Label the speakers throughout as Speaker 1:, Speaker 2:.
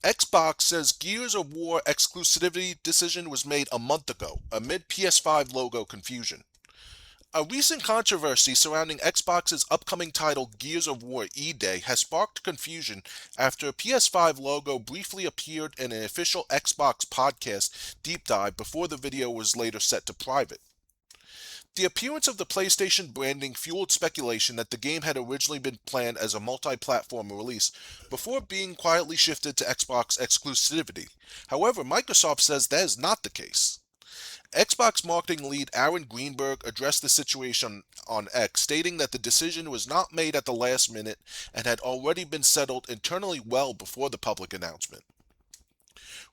Speaker 1: Xbox says Gears of War exclusivity decision was made a month ago, amid PS5 logo confusion. A recent controversy surrounding Xbox's upcoming title Gears of War E-Day has sparked confusion after a PS5 logo briefly appeared in an official Xbox podcast deep dive before the video was later set to private. The appearance of the PlayStation branding fueled speculation that the game had originally been planned as a multi-platform release before being quietly shifted to Xbox exclusivity. However, Microsoft says that is not the case. Xbox marketing lead Aaron Greenberg addressed the situation on X, stating that the decision was not made at the last minute and had already been settled internally well before the public announcement.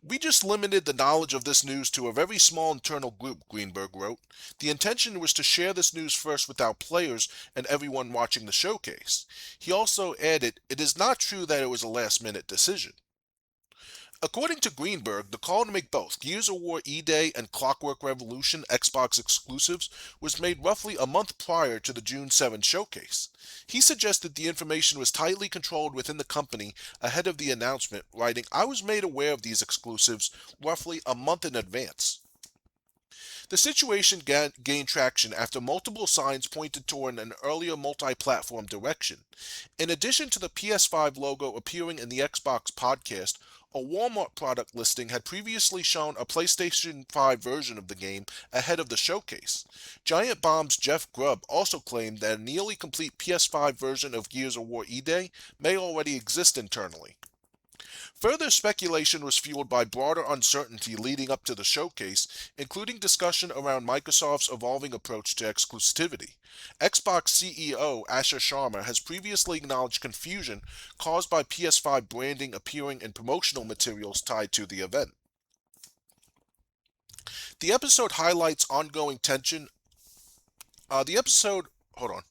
Speaker 1: "We just limited the knowledge of this news to a very small internal group," Greenberg wrote. "The intention was to share this news first with our players and everyone watching the showcase." He also added, "It is not true that it was a last-minute decision." According to Greenberg, the call to make both Gears of War E-Day and Clockwork Revolution Xbox exclusives was made roughly a month prior to the June 7 showcase. He suggested the information was tightly controlled within the company ahead of the announcement, writing, "I was made aware of these exclusives roughly a month in advance." The situation gained traction after multiple signs pointed toward an earlier multi-platform direction. In addition to the PS5 logo appearing in the Xbox podcast, a Walmart product listing had previously shown a PlayStation 5 version of the game ahead of the showcase. Giant Bomb's Jeff Grubb also claimed that a nearly complete PS5 version of Gears of War E-Day may already exist internally. Further speculation was fueled by broader uncertainty leading up to the showcase, including discussion around Microsoft's evolving approach to exclusivity. Xbox CEO Asher Sharma has previously acknowledged confusion caused by PS5 branding appearing in promotional materials tied to the event. The episode highlights ongoing tension. The episode. Hold on.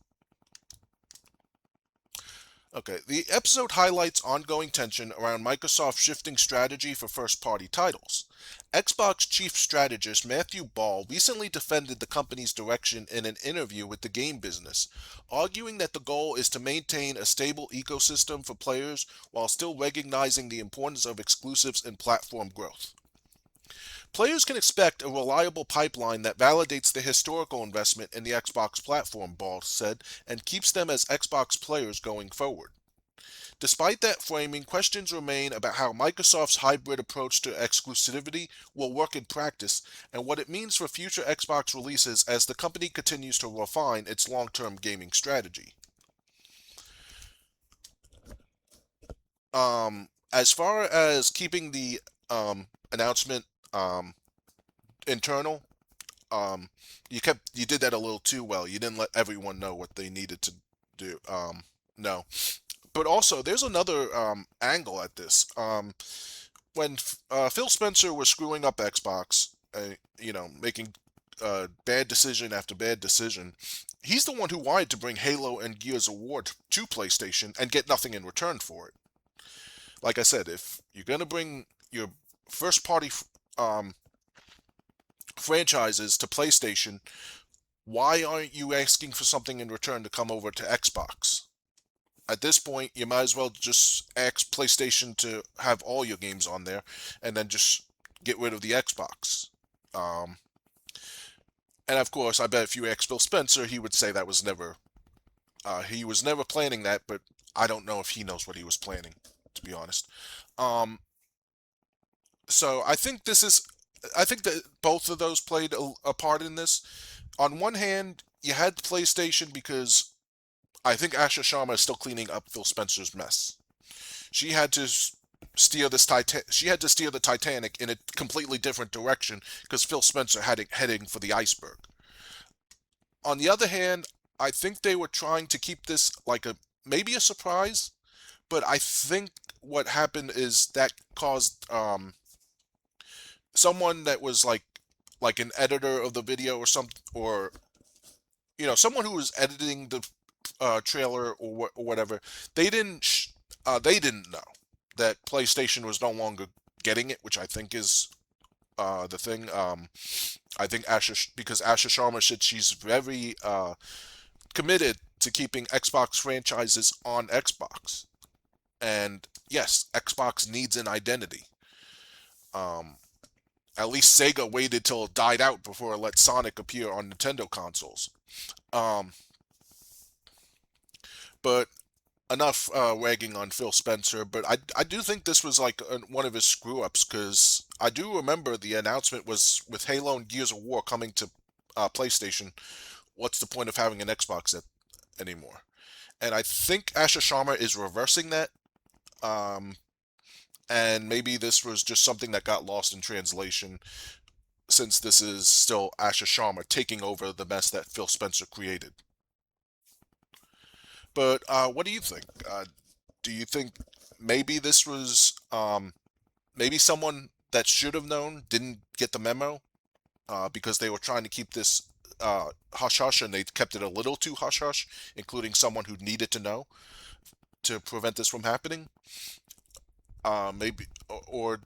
Speaker 1: Okay, the episode highlights ongoing tension around Microsoft's shifting strategy for first-party titles. Xbox chief strategist Matthew Ball recently defended the company's direction in an interview with the game business, arguing that the goal is to maintain a stable ecosystem for players while still recognizing the importance of exclusives and platform growth. Players can expect a reliable pipeline that validates the historical investment in the Xbox platform, Ball said, and keeps them as Xbox players going forward. Despite that framing, questions remain about how Microsoft's hybrid approach to exclusivity will work in practice and what it means for future Xbox releases as the company continues to refine its long-term gaming strategy. As far as keeping the announcement internal, you did that a little too well. You didn't let everyone know what they needed to do. No. But also, there's another angle at this. When Phil Spencer was screwing up Xbox, making bad decision after bad decision, he's the one who wanted to bring Halo and Gears of War to PlayStation and get nothing in return for it. Like I said, if you're gonna bring your first-party um, franchises to PlayStation, why aren't you asking for something in return to come over to Xbox? At this point, you might as well just ask PlayStation to have all your games on there, and then just get rid of the Xbox. Um, and of course, I bet if you ask Phil Spencer, he would say that was never, he was never planning that. But I don't know if he knows what he was planning, to be honest. Um, so I think that both of those played a part in this. On one hand, you had PlayStation because I think Asha Sharma is still cleaning up Phil Spencer's mess. She had to she had to steer the Titanic in a completely different direction because Phil Spencer had it heading for the iceberg. On the other hand, I think they were trying to keep this like a maybe a surprise, but I think what happened is that caused someone that was like an editor of the video or some or someone who was editing the trailer or whatever. They didn't know that PlayStation was no longer getting it, which I think is the thing. I think because Asha Sharma said she's very committed to keeping Xbox franchises on Xbox. And yes, Xbox needs an identity. Um, at least Sega waited till it died out before it let Sonic appear on Nintendo consoles. Um, but enough wagging on Phil Spencer. But I do think this was like one of his screw ups, because I do remember the announcement was with Halo and Gears of War coming to PlayStation. What's the point of having an Xbox anymore? And I think Asher Sharma is reversing that. Um, and maybe this was just something that got lost in translation, since this is still Asher Sharma taking over the mess that Phil Spencer created. But what do you think? Do you think maybe this was maybe someone that should have known didn't get the memo because they were trying to keep this hush hush, and they kept it a little too hush hush, including someone who needed to know to prevent this from happening? Maybe, or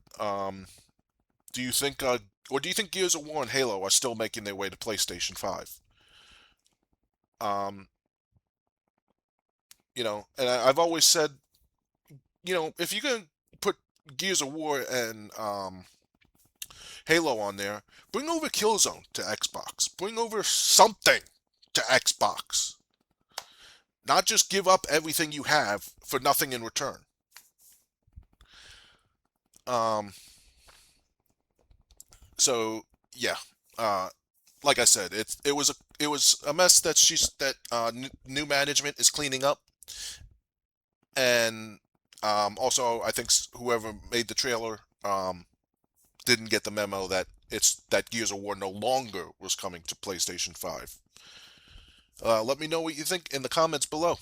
Speaker 1: do you think, or do you think Gears of War and Halo are still making their way to PlayStation 5? Um, and I've always said, if you can put Gears of War and Halo on there, bring over Killzone to Xbox. Bring over something to Xbox. Not just give up everything you have for nothing in return. Um, so yeah, uh, like I said, it was a mess that new management is cleaning up, and also I think whoever made the trailer didn't get the memo that that Gears of War no longer was coming to PlayStation 5. Let me know what you think in the comments below.